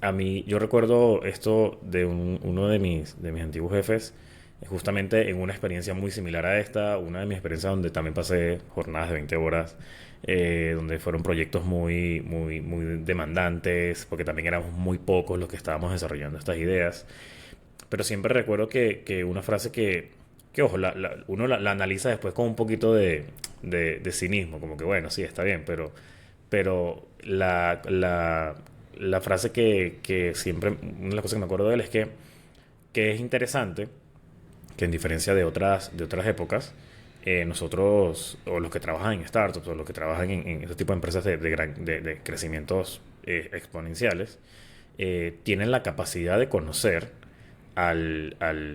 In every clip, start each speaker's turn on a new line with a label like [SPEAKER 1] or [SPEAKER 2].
[SPEAKER 1] a mí, yo recuerdo esto de uno de mis antiguos jefes, justamente en una experiencia muy similar a esta, una de mis experiencias donde también pasé jornadas de 20 horas, donde fueron proyectos muy demandantes, porque también éramos muy pocos los que estábamos desarrollando estas ideas. Pero siempre recuerdo que una frase que ojo, uno la analiza después con un poquito de cinismo, como que bueno, sí, está bien, pero la frase que siempre, una de las cosas que me acuerdo de él es que es interesante que en diferencia de otras épocas, nosotros, o los que trabajan en startups, o los que trabajan en este tipo de empresas de crecimientos exponenciales, tienen la capacidad de conocer al, al,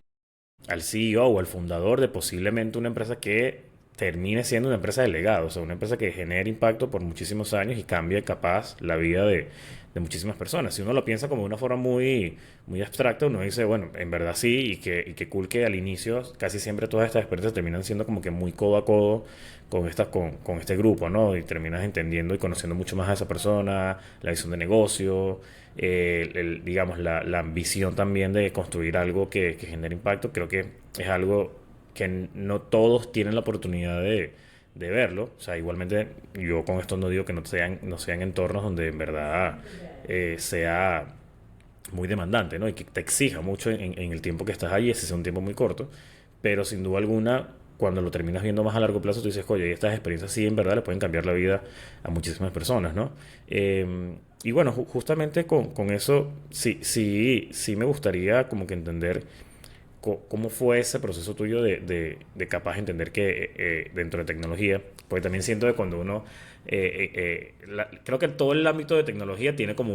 [SPEAKER 1] al CEO o al fundador de posiblemente una empresa que termine siendo una empresa de legado, o sea, una empresa que genere impacto por muchísimos años y cambie capaz la vida de muchísimas personas. Si uno lo piensa como de una forma muy abstracta, uno dice, bueno, en verdad sí, y que cool que al inicio casi siempre todas estas experiencias terminan siendo como que muy codo a codo con este grupo, ¿no? Y terminas entendiendo y conociendo mucho más a esa persona, la visión de negocio, digamos, la ambición también de construir algo que genere impacto. Creo que es algo que no todos tienen la oportunidad de verlo. O sea, igualmente yo con esto no digo que no sean entornos donde en verdad sea muy demandante, ¿no? Y que te exija mucho en el tiempo que estás allí, ese es un tiempo muy corto, pero sin duda alguna, cuando lo terminas viendo más a largo plazo, tú dices, oye, estas experiencias sí en verdad le pueden cambiar la vida a muchísimas personas, ¿no? Y bueno, justamente con eso sí me gustaría como que entender cómo fue ese proceso tuyo de capaz de entender que dentro de tecnología, porque también siento que cuando uno, creo que todo el ámbito de tecnología tiene como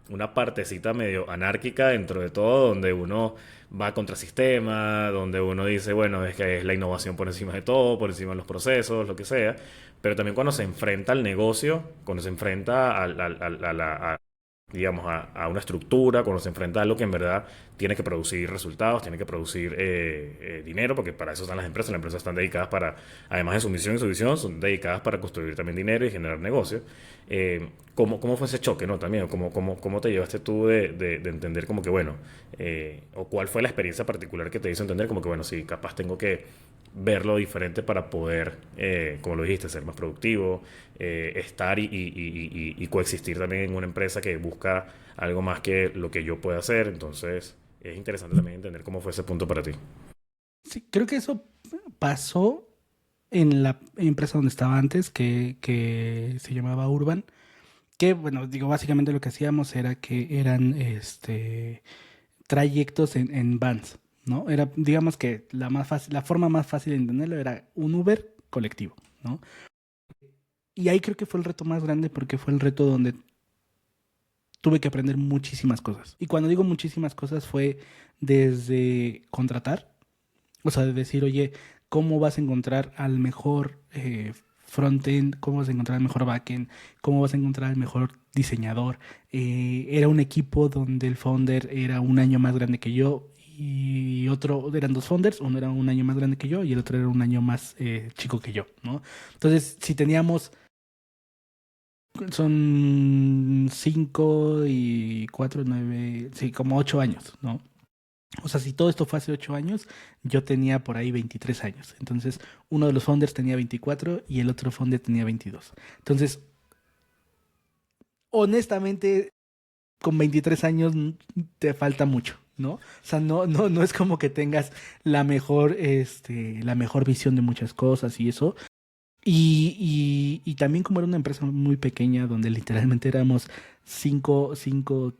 [SPEAKER 1] una partecita medio anárquica dentro de todo, donde uno va contra sistema, donde uno dice, bueno, es que es la innovación por encima de todo, por encima de los procesos, lo que sea, pero también cuando se enfrenta al negocio, cuando se enfrenta digamos, a una estructura, cuando se enfrenta a algo que en verdad tiene que producir resultados, tiene que producir dinero, porque para eso están las empresas están dedicadas para, además de su misión y su visión, son dedicadas para construir también dinero y generar negocios. ¿Cómo fue ese choque, no? También, ¿cómo te llevaste tú de entender como que, bueno, o cuál fue la experiencia particular que te hizo entender como que, bueno, sí, capaz tengo que verlo diferente para poder, como lo dijiste, ser más productivo, estar y coexistir también en una empresa que busca algo más que lo que yo pueda hacer. Entonces, es interesante también entender cómo fue ese punto para ti.
[SPEAKER 2] Sí, creo que eso pasó en la empresa donde estaba antes, que se llamaba Urban, que bueno, digo, básicamente lo que hacíamos era que eran trayectos en vans, ¿no? Era, digamos que la más fácil, la forma más fácil de entenderlo era un Uber colectivo, ¿no? Y ahí creo que fue el reto más grande porque fue el reto donde tuve que aprender muchísimas cosas. Y cuando digo muchísimas cosas fue desde contratar, o sea, de decir, oye, ¿cómo vas a encontrar al mejor frontend? ¿Cómo vas a encontrar al mejor backend? ¿Cómo vas a encontrar al mejor diseñador? Era un equipo donde el founder era un año más grande que yo y otro, eran dos founders, uno era un año más grande que yo y el otro era un año más chico que yo, ¿no? Entonces, si teníamos, son 5 y 4, 9, sí, como 8 años, ¿no? O sea, si todo esto fue hace 8 años, yo tenía por ahí 23 años. Entonces, uno de los founders tenía 24 y el otro founder tenía 22. Entonces, honestamente, con 23 años te falta mucho, ¿no? O sea, no es como que tengas la mejor visión de muchas cosas y eso. Y también como era una empresa muy pequeña donde literalmente éramos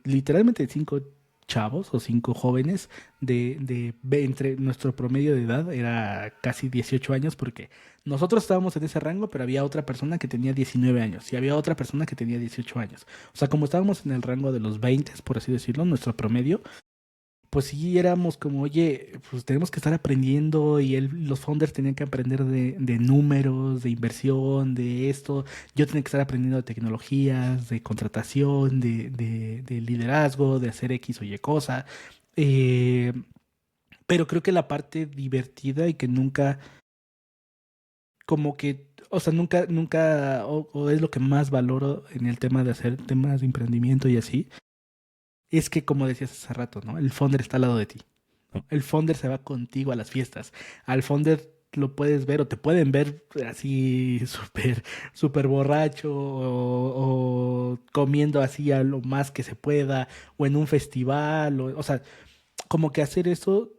[SPEAKER 2] literalmente cinco chavos o cinco jóvenes entre nuestro promedio de edad era casi 18 años porque nosotros estábamos en ese rango, pero había otra persona que tenía 19 años y había otra persona que tenía 18 años. O sea, como estábamos en el rango de los 20, por así decirlo, nuestro promedio, pues sí éramos como, oye, pues tenemos que estar aprendiendo y los founders tenían que aprender de números, de inversión, de esto. Yo tenía que estar aprendiendo de tecnologías, de contratación, de liderazgo, de hacer X o Y cosa. Eh, pero creo que la parte divertida y que nunca, como que, o sea, nunca, o es lo que más valoro en el tema de hacer temas de emprendimiento y así es que, como decías hace rato, ¿no? El founder está al lado de ti, ¿no? El founder se va contigo a las fiestas. Al founder lo puedes ver o te pueden ver así súper, súper borracho o comiendo así a lo más que se pueda o en un festival. O sea, como que hacer eso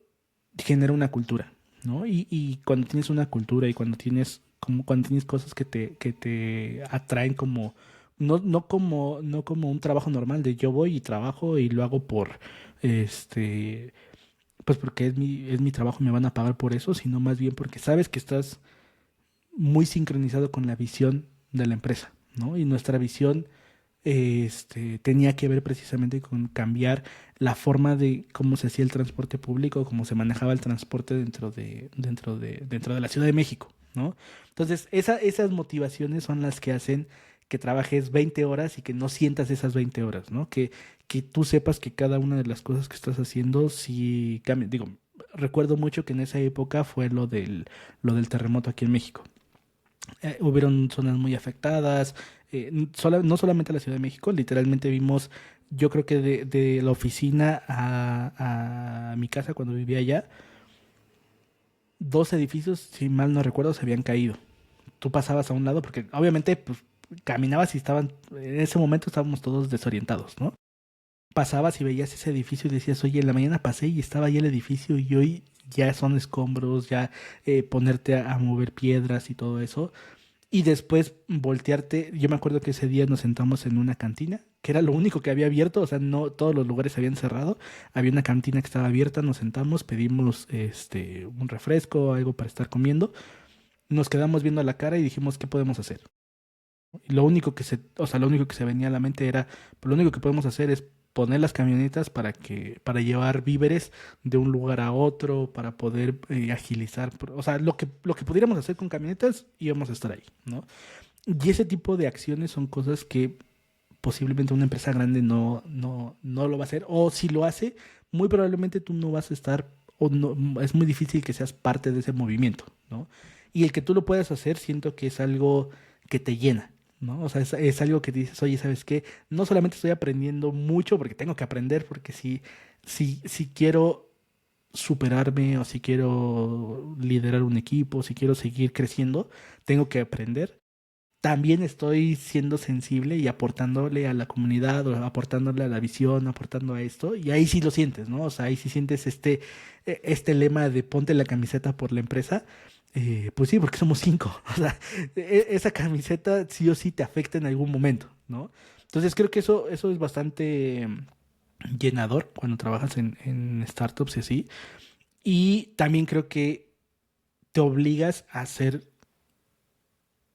[SPEAKER 2] genera una cultura, ¿no? Y cuando tienes una cultura y cuando tienes cosas que te atraen como, no como un trabajo normal de yo voy y trabajo y lo hago por, este, pues porque es mi trabajo y me van a pagar por eso, sino más bien porque sabes que estás muy sincronizado con la visión de la empresa, ¿no? Y nuestra visión tenía que ver precisamente con cambiar la forma de cómo se hacía el transporte público, cómo se manejaba el transporte dentro de la Ciudad de México, ¿no? Entonces, esas motivaciones son las que hacen que trabajes 20 horas y que no sientas esas 20 horas, ¿no? Que tú sepas que cada una de las cosas que estás haciendo sí cambia. Digo, recuerdo mucho que en esa época fue lo del terremoto aquí en México. Hubieron zonas muy afectadas, no solamente la Ciudad de México, literalmente vimos, yo creo que de la oficina a mi casa cuando vivía allá, dos edificios, si mal no recuerdo, se habían caído. Tú pasabas a un lado porque obviamente pues, caminabas y en ese momento estábamos todos desorientados, ¿no? Pasabas y veías ese edificio y decías, oye, en la mañana pasé y estaba ahí el edificio y hoy ya son escombros, ya ponerte a mover piedras y todo eso. Y después voltearte, yo me acuerdo que ese día nos sentamos en una cantina, que era lo único que había abierto, o sea, no todos los lugares habían cerrado, había una cantina que estaba abierta, nos sentamos, pedimos un refresco, algo para estar comiendo, nos quedamos viendo a la cara y dijimos, ¿qué podemos hacer? Y lo único que se venía a la mente era, pues lo único que podemos hacer es poner las camionetas para llevar víveres de un lugar a otro, para poder agilizar, o sea, lo que pudiéramos hacer con camionetas íbamos a estar ahí, ¿no? Y ese tipo de acciones son cosas que posiblemente una empresa grande no lo va a hacer, o si lo hace, muy probablemente tú no vas a estar, o no, es muy difícil que seas parte de ese movimiento, ¿no? Y el que tú lo puedas hacer, siento que es algo que te llena, ¿no? O sea, es algo que dices, oye, ¿sabes qué? No solamente estoy aprendiendo mucho porque tengo que aprender, porque si quiero superarme o si quiero liderar un equipo, si quiero seguir creciendo, tengo que aprender. También estoy siendo sensible y aportándole a la comunidad o aportándole a la visión, aportando a esto, y ahí sí lo sientes, ¿no? O sea, ahí sí sientes este lema de ponte la camiseta por la empresa. Pues sí, porque somos cinco. O sea, esa camiseta sí o sí te afecta en algún momento, ¿no? Entonces creo que eso es bastante llenador cuando trabajas en startups y así. Y también creo que te obligas a hacer,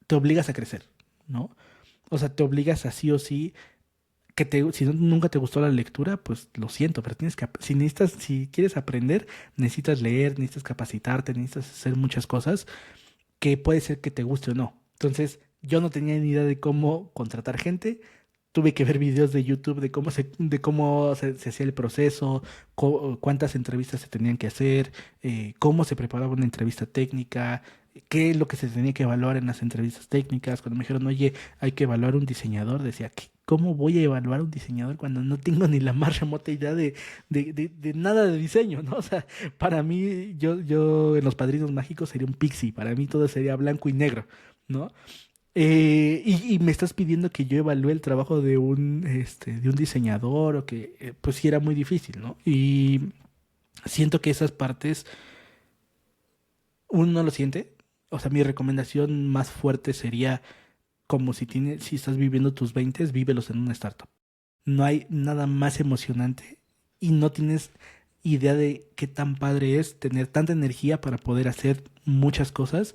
[SPEAKER 2] te obligas a crecer, ¿no? O sea, te obligas a sí o sí si nunca te gustó la lectura, pues lo siento, pero si quieres aprender, necesitas leer, necesitas capacitarte, necesitas hacer muchas cosas que puede ser que te guste o no. Entonces, yo no tenía ni idea de cómo contratar gente. Tuve que ver videos de YouTube de cómo se hacía el proceso, cuántas entrevistas se tenían que hacer, cómo se preparaba una entrevista técnica, qué es lo que se tenía que evaluar en las entrevistas técnicas. Cuando me dijeron, oye, hay que evaluar un diseñador, decía, ¿cómo voy a evaluar un diseñador cuando no tengo ni la más remota idea de nada de diseño, ¿no? O sea, para mí, yo en Los Padrinos Mágicos sería un pixie, para mí todo sería blanco y negro, ¿no? Y me estás pidiendo que yo evalúe el trabajo de un diseñador o que, pues sí era muy difícil, ¿no? Y siento que esas partes uno no lo siente. O sea, mi recomendación más fuerte sería como si estás viviendo tus 20, vívelos en una startup. No hay nada más emocionante y no tienes idea de qué tan padre es tener tanta energía para poder hacer muchas cosas.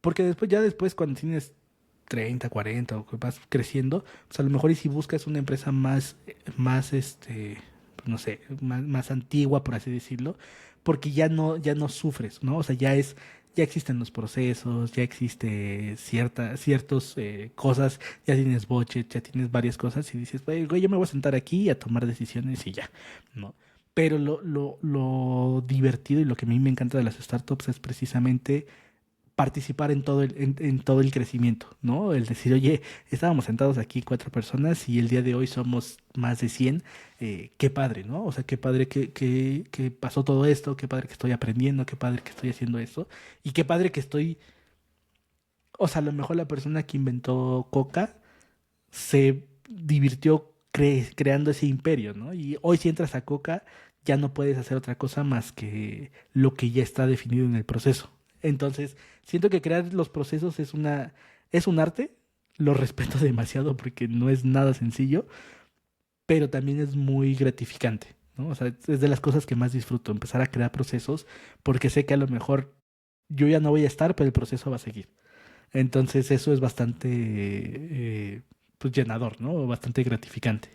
[SPEAKER 2] Porque después cuando tienes 30, 40 o que vas creciendo, pues a lo mejor y si buscas una empresa más pues no sé, más antigua, por así decirlo, porque ya no sufres, ¿no? O sea, ya existen los procesos, ya existe ciertos cosas, ya tienes budget, ya tienes varias cosas y dices, güey, yo me voy a sentar aquí a tomar decisiones y ya, ¿no? Pero lo divertido y lo que a mí me encanta de las startups es precisamente participar en todo el crecimiento, ¿no? El decir, oye, estábamos sentados aquí 4 personas y el día de hoy somos más de 100, qué padre, ¿no? O sea, qué padre que pasó todo esto, qué padre que estoy aprendiendo, qué padre que estoy haciendo esto, y qué padre que estoy, o sea, a lo mejor la persona que inventó Coca se divirtió creando ese imperio, ¿no? Y hoy si entras a Coca, ya no puedes hacer otra cosa más que lo que ya está definido en el proceso. Entonces, siento que crear los procesos es un arte, lo respeto demasiado porque no es nada sencillo, pero también es muy gratificante, ¿no? O sea, es de las cosas que más disfruto, empezar a crear procesos, porque sé que a lo mejor yo ya no voy a estar, pero el proceso va a seguir. Entonces, eso es bastante, pues, llenador, ¿no? Bastante gratificante.